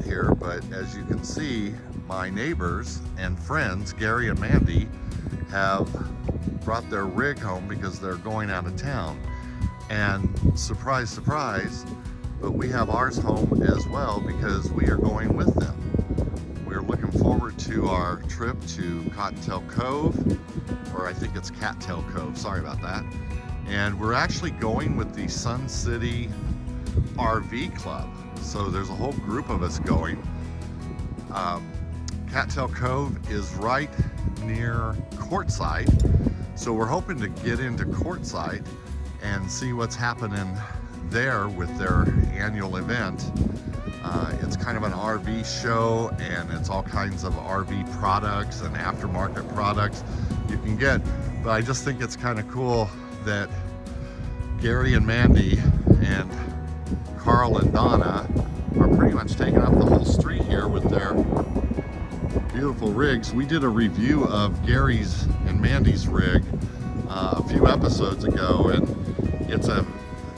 here, but as you can see, my neighbors and friends, Gary and Mandy, have brought their rig home because they're going out of town. And surprise, surprise, but we have ours home as well because we are going with them. We're looking forward to our trip to Cottontail Cove, or I think it's Cattail Cove, sorry about that. And we're actually going with the Sun City RV Club. So there's a whole group of us going. Cattail Cove is right near Quartzite. So we're hoping to get into Quartzite and see what's happening there with their annual event. It's kind of an RV show, and it's all kinds of RV products and aftermarket products you can get. But I just think it's kind of cool that Gary and Mandy and Carl and Donna are pretty much taking up the whole street here with their beautiful rigs. We did a review of Gary's and Mandy's rig a few episodes ago, and it's a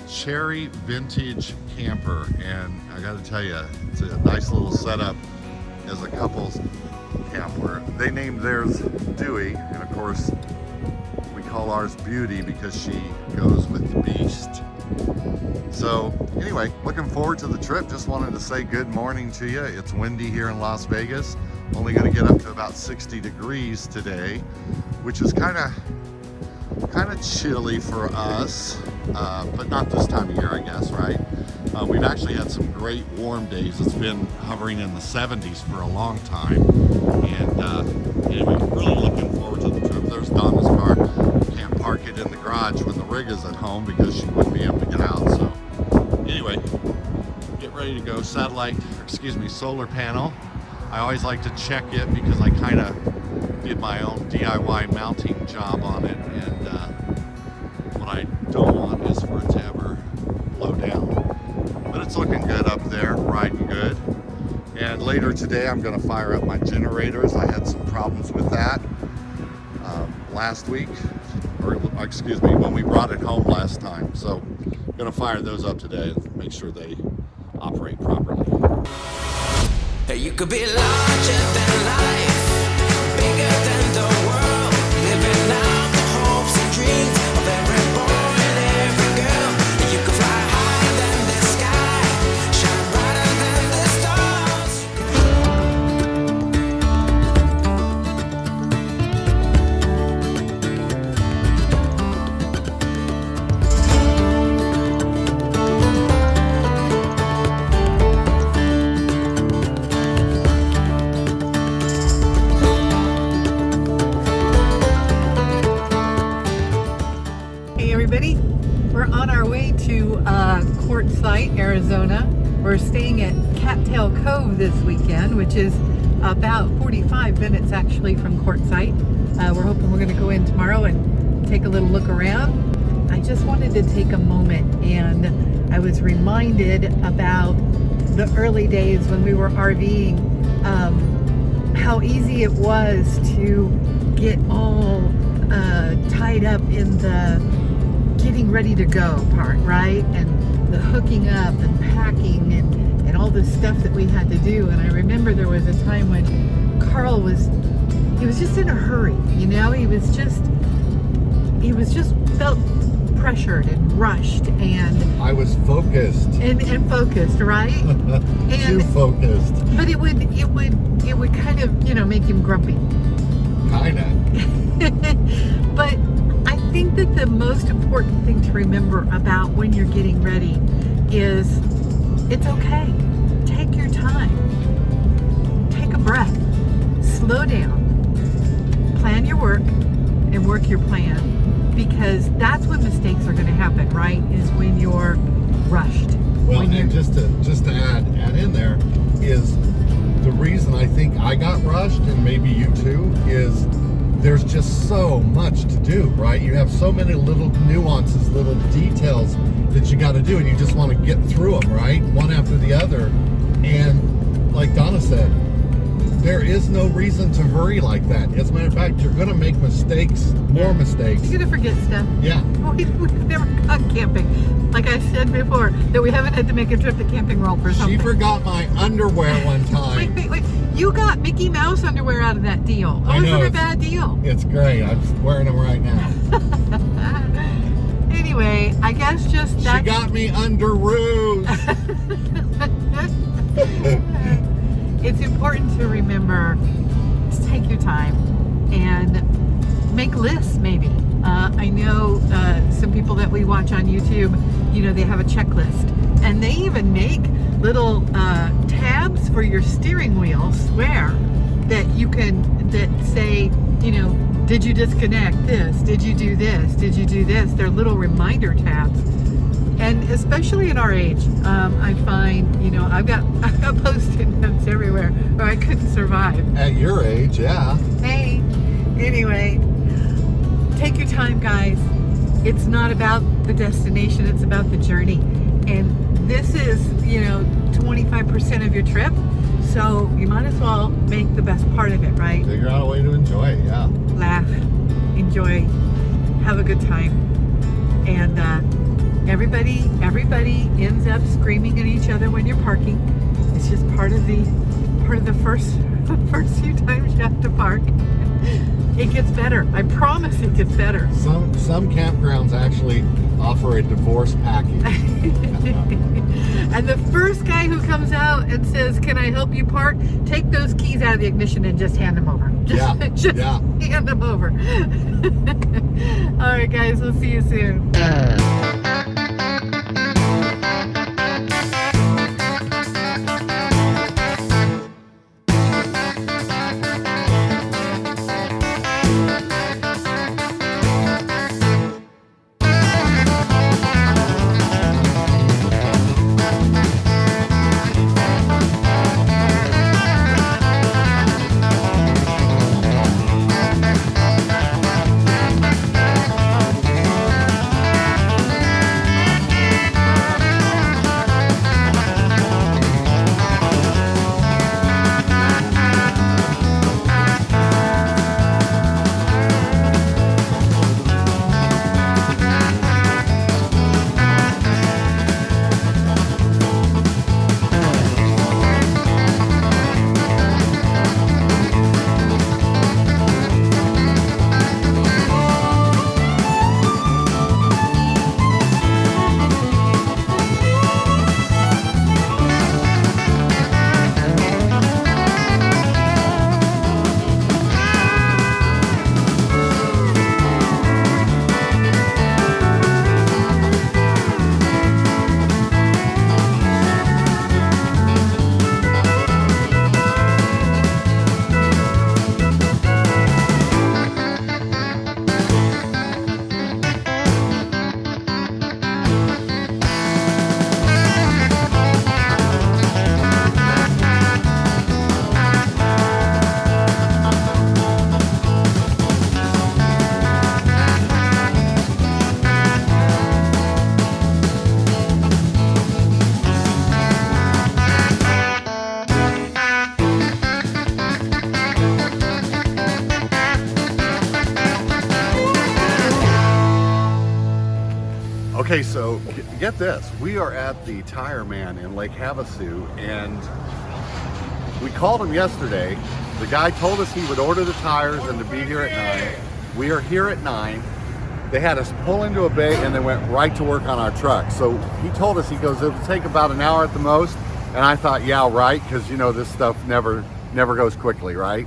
cherry vintage camper, and I gotta tell you, it's a nice little setup as a couple's camper. They named theirs Dewey, and of course we call ours Beauty because she goes with the beast. So anyway, looking forward to the trip. Just wanted to say good morning to you. It's windy here in Las Vegas. Only going to get up to about 60 degrees today, which is kind of chilly for us, but not this time of year, I guess, right? We've actually had some great warm days. It's been hovering in the 70s for a long time, and anyway, really looking forward to the trip. There's Donna's car. Can't park it in the garage when the rig is at home because she wouldn't be able to get out. So anyway, get ready to go. Solar panel. I always like to check it because I kind of did my own DIY mounting job on it, and what I don't want is for it to ever blow down. But it's looking good up there, riding good. And later today I'm going to fire up my generators. I had some problems with that last week, or excuse me, when we brought it home last time. So I'm going to fire those up today and make sure they operate properly. You could be larger than life, bigger than the world, living out the hopes and dreams of every boy and every girl. You could fly higher than the sky, shine brighter than the We're on our way to Quartzite, Arizona. We're staying at Cattail Cove this weekend, which is about 45 minutes actually from Quartzite. We're hoping we're going to go in tomorrow and take a little look around. I just wanted to take a moment, and I was reminded about the early days when we were RVing, how easy it was to get all tied up in the getting ready to go part, right? And the hooking up and packing and all the stuff that we had to do. And I remember there was a time when Carl was just in a hurry, you know? He was just felt pressured and rushed, and I was focused. And focused, right? And too focused. But it would kind of, you know, make him grumpy. Kinda. But I think that the most important thing to remember about when you're getting ready is it's okay. Take your time. Take a breath. Slow down. Plan your work and work your plan, because that's when mistakes are going to happen, right? Is when you're rushed. Well, and just to add in there is the reason I think I got rushed, and maybe you too, is there's just so much to do, right? You have so many little nuances, little details that you got to do, and you just want to get through them, right? One after the other. And like Donna said, there is no reason to hurry like that. As a matter of fact, you're going to make mistakes, more mistakes. You're gonna forget stuff. Yeah. We've never gone camping. Like I said before, that we haven't had to make a trip to Camping World for something. She forgot my underwear one time. Wait. You got Mickey Mouse underwear out of that deal. I know, Wasn't a bad deal. It's great. I'm wearing them right now. Anyway, I guess just that. She got me underoos. It's important to remember to take your time and make lists maybe. I know some people that we watch on YouTube, you know, they have a checklist, and they even make little tabs for your steering wheel, swear, that you can, that say, you know, did you disconnect this? Did you do this? Did you do this? They're little reminder tabs. And especially at our age, I find, you know, I've got Post-it notes everywhere, or I couldn't survive. At your age, yeah. Hey, anyway, take your time, guys. It's not about the destination, it's about the journey. And this is, you know, 25% of your trip, so you might as well make the best part of it, right? Figure out a way to enjoy it, yeah. Laugh, enjoy, have a good time. And everybody ends up screaming at each other when you're parking. It's just part of the first few times you have to park. It gets better. I promise it gets better. Some campgrounds actually offer a divorce package. And the first guy who comes out and says, "Can I help you park?" Take those keys out of the ignition and just hand them over. Just hand them over. All right, guys. We'll see you soon. Okay, so get this. We are at the Tire Man in Lake Havasu, and we called him yesterday. The guy told us he would order the tires and to be here at 9. We are here at 9. They had us pull into a bay and they went right to work on our truck. So he told us, he goes, it'll take about an hour at the most. And I thought, yeah, right, because you know this stuff never goes quickly, right?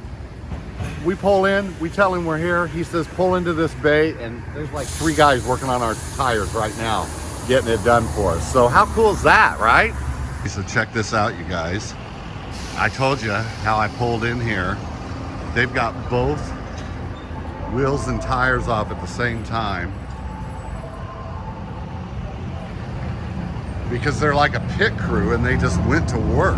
We pull in, we tell him we're here. He says, pull into this bay, and there's like 3 guys working on our tires right now, getting it done for us. So how cool is that, right? So check this out, you guys. I told you how I pulled in here. They've got both wheels and tires off at the same time, because they're like a pit crew and they just went to work.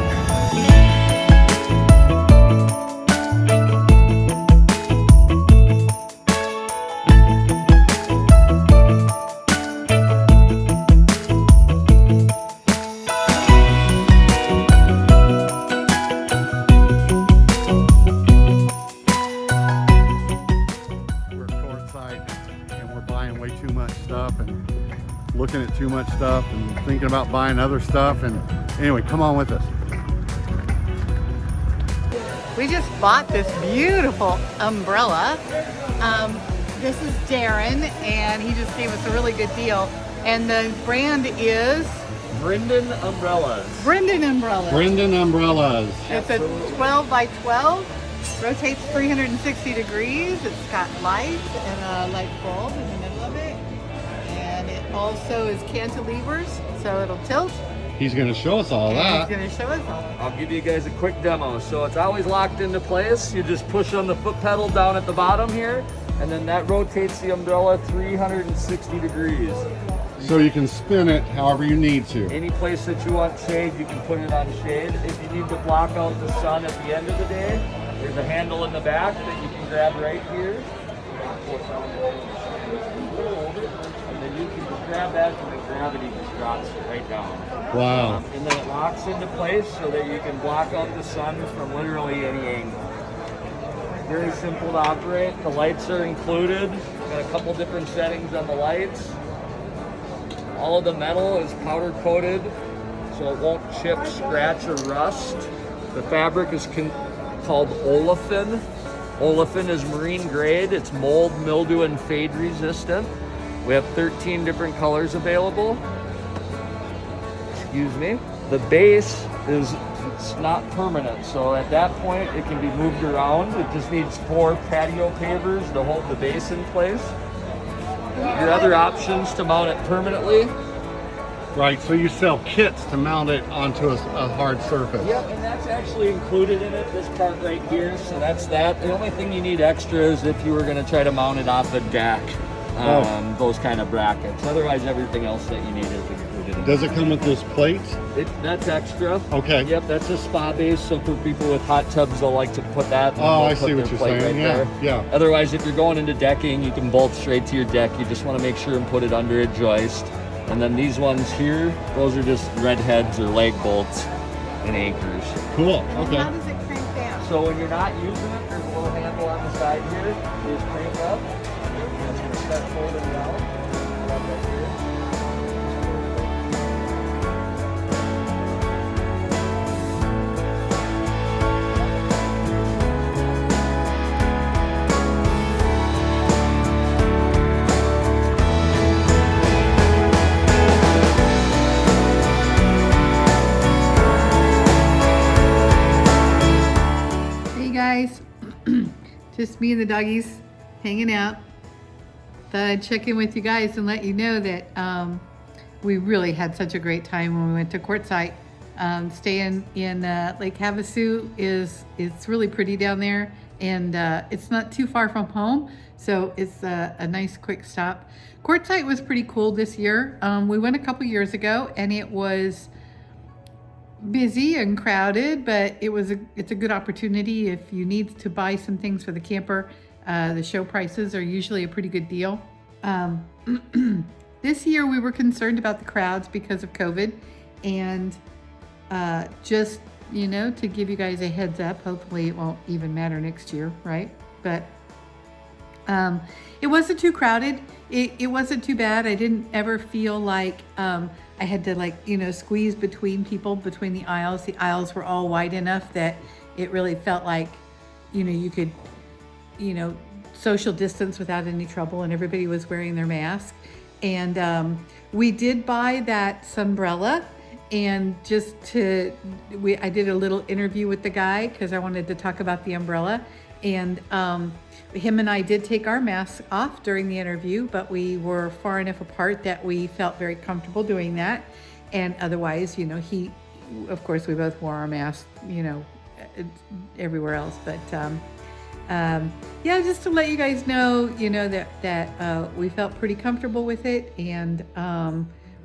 too much stuff and thinking about buying other stuff. And anyway, come on with us. We just bought this beautiful umbrella. This is Darren, and he just gave us a really good deal. And the brand is Brendan Umbrellas. Brendan Umbrella. Brendan Umbrellas. It's a 12 by 12, rotates 360 degrees. It's got lights and a light bulb in the middle of it. And it also is cantilevers, so it'll tilt. He's going to show us all And that. he's going to show us all. I'll give you guys a quick demo. So it's always locked into place. You just push on the foot pedal down at the bottom here, and then that rotates the umbrella 360 degrees. So you can spin it however you need to. Any place that you want shade, you can put it on shade. If you need to block out the sun at the end of the day, there's a handle in the back that you can grab right here. And then you can just grab that and the gravity just drops right down. Wow. And then it locks into place so that you can block out the sun from literally any angle. Very simple to operate. The lights are included. Got a couple different settings on the lights. All of the metal is powder coated so it won't chip, scratch, or rust. The fabric is called olefin. Olefin is marine grade. It's mold, mildew, and fade resistant. We have 13 different colors available. Excuse me. The base it's not permanent, so at that point it can be moved around. It just needs 4 patio pavers to hold the base in place. Your other options to mount it permanently. Right, so you sell kits to mount it onto a hard surface. Yep, and that's actually included in it, this part right here. So that's that. The only thing you need extra is if you were going to try to mount it off a deck, those kind of brackets. Otherwise, everything else that you need is included. Does it come with this plate? That's extra. Okay. Yep, that's a spa base. So for people with hot tubs, they'll like to put that. And Oh, they'll I put see their what you're plate saying. right Yeah, there. yeah. Otherwise, if you're going into decking, you can bolt straight to your deck. You just want to make sure and put it under a joist. And then these ones here, those are just red heads or leg bolts and anchors. Cool. How Okay. does it crank down? So when you're not using it, there's a little handle on the side here. You just crank up. And it's going to start folding down. Right here. Hey guys, just me and the doggies hanging out. Thought I'd check in with you guys and let you know that we really had such a great time when we went to Quartzite. Staying in Lake Havasu it's really pretty down there, and it's not too far from home, so it's a nice quick stop. Quartzite was pretty cool this year. We went a couple years ago, and it was busy and crowded, but it's a good opportunity if you need to buy some things for the camper. The show prices are usually a pretty good deal. This year we were concerned about the crowds because of COVID, and just, you know, to give you guys a heads up, hopefully it won't even matter next year, right? But it wasn't too crowded. It wasn't too bad. I didn't ever feel like I had to, like, you know, squeeze between people, between the aisles. The aisles were all wide enough that it really felt like, you know, you could, you know, social distance without any trouble, and everybody was wearing their mask. And we did buy that sunbrella, and I did a little interview with the guy because I wanted to talk about the umbrella. And him and I did take our masks off during the interview, but we were far enough apart that we felt very comfortable doing that. And otherwise, you know, of course, we both wore our masks, you know, everywhere else. But yeah, just to let you guys know, you know, that we felt pretty comfortable with it, and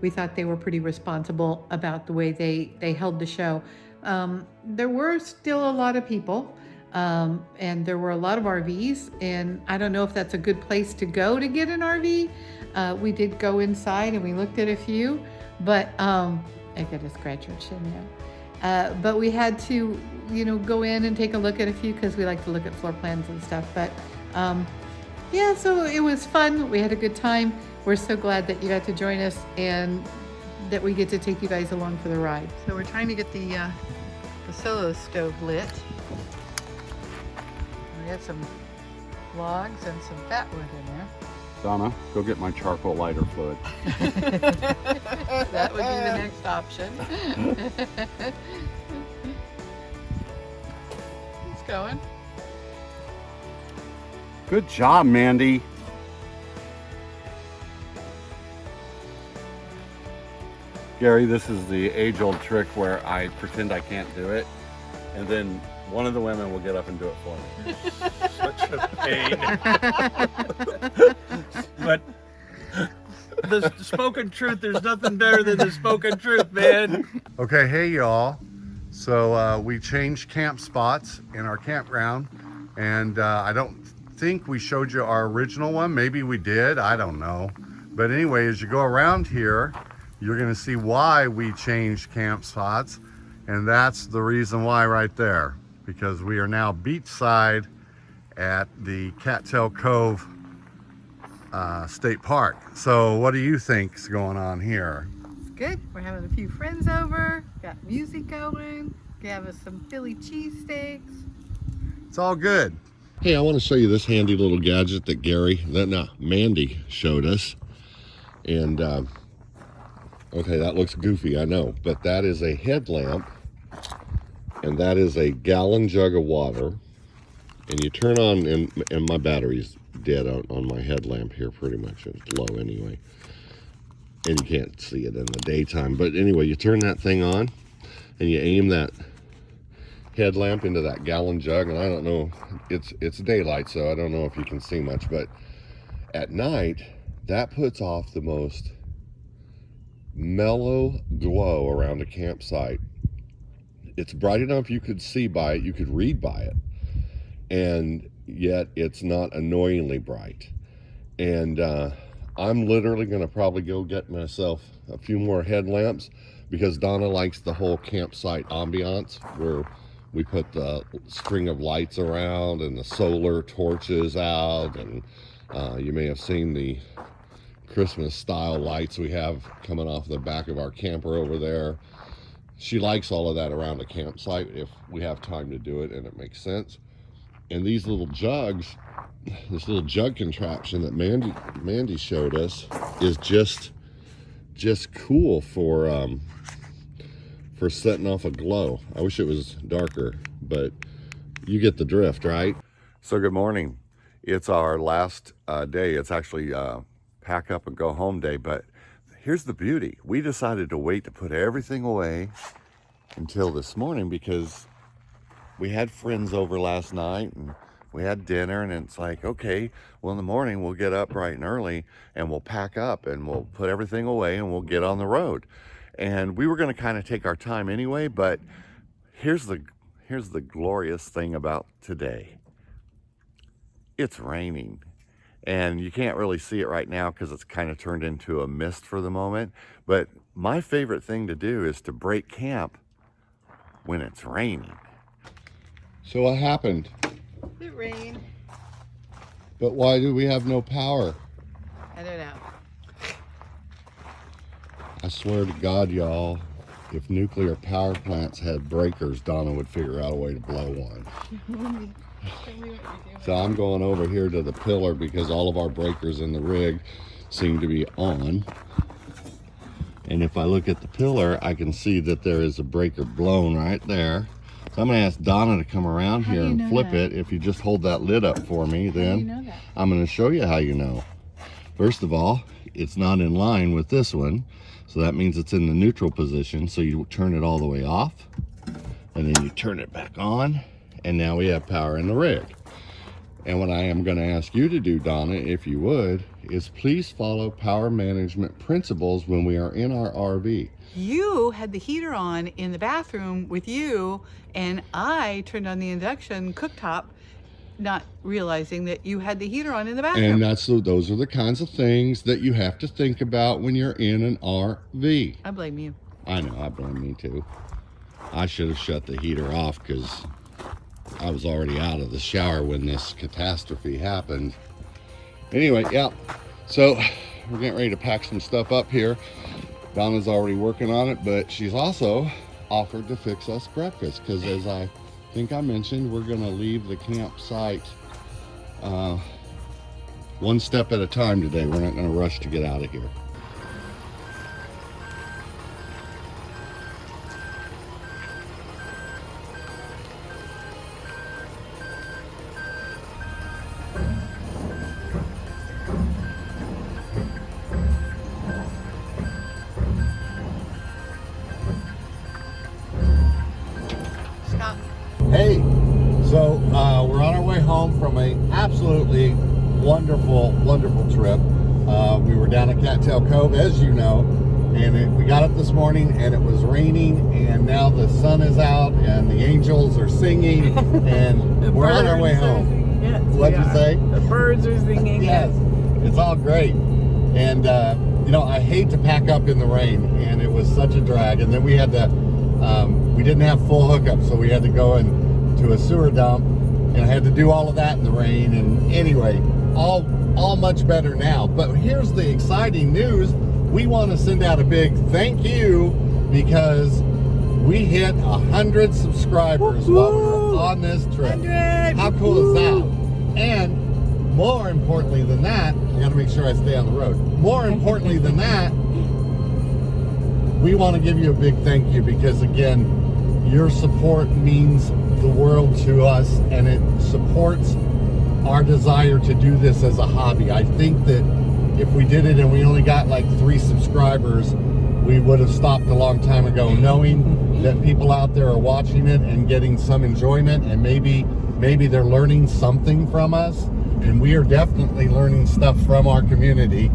we thought they were pretty responsible about the way they held the show. There were still a lot of people. And there were a lot of RVs, and I don't know if that's a good place to go to get an RV. We did go inside and we looked at a few, but I gotta scratch your chin now. But we had to, you know, go in and take a look at a few because we like to look at floor plans and stuff. But yeah, so it was fun. We had a good time. we're so glad that you got to join us and that we get to take you guys along for the ride. So we're trying to get the solo stove lit. We got some logs and some fat wood in there. Donna, go get my charcoal lighter fluid. That would be the next option. It's going. Good job, Mandy. Gary, this is the age-old trick where I pretend I can't do it, and then one of the women will get up and do it for me. Such a pain. But the spoken truth, there's nothing better than the spoken truth, man. Okay, hey y'all. So we changed camp spots in our campground, and I don't think we showed you our original one. Maybe we did, I don't know. But anyway, as you go around here, you're gonna see why we changed camp spots, and that's the reason why right there, because we are now beachside at the Cattail Cove State Park. So what do you think's going on here? It's good. We're having a few friends over, got music going, have us some Philly cheesesteaks. It's all good. Hey, I want to show you this handy little gadget that Mandy showed us. And, okay, that looks goofy, I know, but that is a headlamp, and that is a gallon jug of water. And you turn on, and my battery's dead on my headlamp here pretty much. It's low anyway. And you can't see it in the daytime. But anyway, you turn that thing on, and you aim that headlamp into that gallon jug, and I don't know, it's daylight, so I don't know if you can see much, but at night that puts off the most mellow glow around a campsite. It's bright enough you could see by it, you could read by it, and yet it's not annoyingly bright. And I'm literally gonna probably go get myself a few more headlamps, because Donna likes the whole campsite ambiance where we put the string of lights around and the solar torches out, and you may have seen the Christmas style lights we have coming off the back of our camper over there. She likes all of that around a campsite if we have time to do it and it makes sense. And these little jugs, this little jug contraption that Mandy showed us is just cool for setting off a glow. I wish it was darker, but you get the drift, right? So good morning. It's our last day. It's actually pack up and go home day, but here's the beauty. We decided to wait to put everything away until this morning because we had friends over last night and we had dinner, and it's like, okay, well in the morning we'll get up bright and early and we'll pack up and we'll put everything away and we'll get on the road. And we were going to kind of take our time anyway, but here's the glorious thing about today. It's raining, and you can't really see it right now because it's kind of turned into a mist for the moment. But my favorite thing to do is to break camp when it's raining. So what happened? It rained. But why do we have no power? I don't know. I swear to God, y'all, if nuclear power plants had breakers, Donna would figure out a way to blow one. So I'm going over here to the pillar because all of our breakers in the rig seem to be on. And if I look at the pillar, I can see that there is a breaker blown right there. So I'm gonna ask Donna to come around here and flip it. If you just hold that lid up for me, then I'm gonna show you how you know. First of all, it's not in line with this one. So that means it's in the neutral position. So you turn it all the way off, and then you turn it back on, and now we have power in the rig. And what I am going to ask you to do, Donna, if you would, is please follow power management principles when we are in our RV. You had the heater on in the bathroom with you, and I turned on the induction cooktop, not realizing that you had the heater on in the bathroom. And those are the kinds of things that you have to think about when you're in an RV. I blame you. I know, I blame me too. I should have shut the heater off because I was already out of the shower when this catastrophe happened. Anyway, yeah. So We're getting ready to pack some stuff up here. Donna's already working on it, but she's also offered to fix us breakfast because, as I think I mentioned, we're going to leave the campsite one step at a time today. We're not going to rush to get out of here. Hey, so we're on our way home from a absolutely wonderful trip. We were down at Cattail Cove, as you know, and we got up this morning and it was raining, and now the sun is out and the angels are singing, and we're on our way home. Yes, What'd you say? The birds are singing. Yes, it's all great. And you know, I hate to pack up in the rain, and it was such a drag. And then we had to, we didn't have full hookup, so we had to go into a sewer dump, and I had to do all of that in the rain. And anyway, all much better now. But here's the exciting news. We want to send out a big thank you because we hit 100 subscribers while we were on this trip. 100! How cool is that? And more importantly than that, I gotta make sure I stay on the road. More importantly than that, we want to give you a big thank you because, again, your support means the world to us, and it supports our desire to do this as a hobby. I think that if we did it and we only got like 3 subscribers, we would have stopped a long time ago, knowing that people out there are watching it and getting some enjoyment, and maybe they're learning something from us, and we are definitely learning stuff from our community.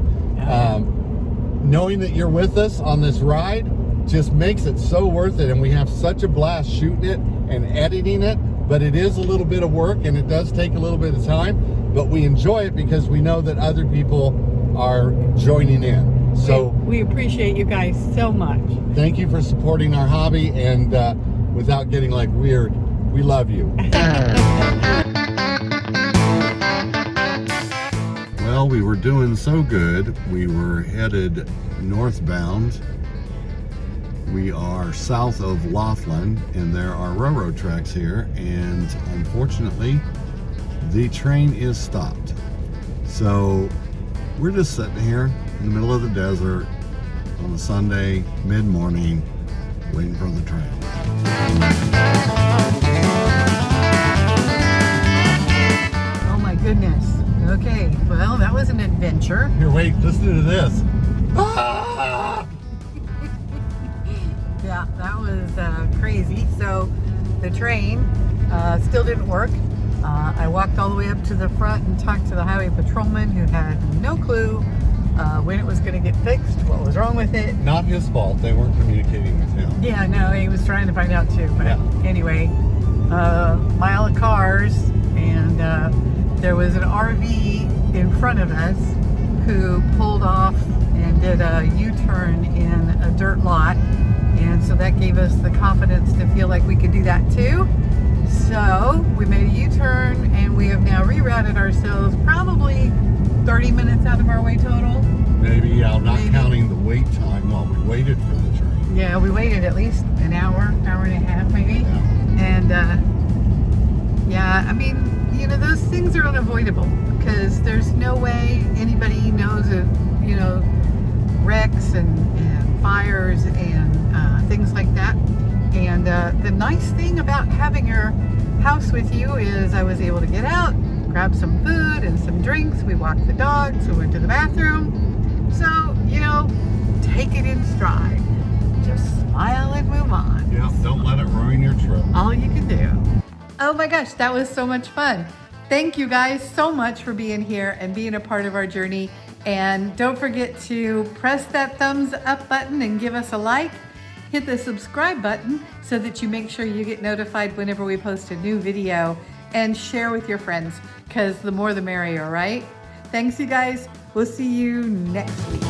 Knowing that you're with us on this ride just makes it so worth it, and we have such a blast shooting it and editing it, but it is a little bit of work and it does take a little bit of time, but we enjoy it because we know that other people are joining in. So we appreciate you guys so much. Thank you for supporting our hobby, and without getting like weird, we love you. Well, we were doing so good. We were headed northbound. We are south of Laughlin, and there are railroad tracks here, and unfortunately the train is stopped. So we're just sitting here in the middle of the desert on a Sunday mid-morning waiting for the train. Oh my goodness. Okay, well, that was an adventure. Here, wait, listen to this. Ah! Yeah, that was crazy. So the train still didn't work. I walked all the way up to the front and talked to the highway patrolman, who had no clue when it was going to get fixed, what was wrong with it. Not his fault. They weren't communicating with him. Yeah, no, he was trying to find out too. But anyway, mile of cars, and there was an RV in front of us who pulled off and did a U-turn in a dirt lot. And so that gave us the confidence to feel like we could do that too. So we made a U-turn, and we have now rerouted ourselves probably 30 minutes out of our way total. Maybe, yeah, not counting the wait time while we waited for the train. Yeah, we waited at least an hour and a half maybe. Yeah. And yeah, I mean, you know, those things are unavoidable because there's no way anybody knows of, you know, wrecks and fires and things like that. And the nice thing about having your house with you is I was able to get out, grab some food and some drinks. We walked the dogs, we went to the bathroom. So, you know, take it in stride. Just smile and move on. Yeah, don't let it ruin your trip. All you can do. Oh my gosh, that was so much fun. Thank you guys so much for being here and being a part of our journey. And don't forget to press that thumbs up button and give us a like. Hit the subscribe button so that you make sure you get notified whenever we post a new video, and share with your friends because the more the merrier, right? Thanks, you guys. We'll see you next week.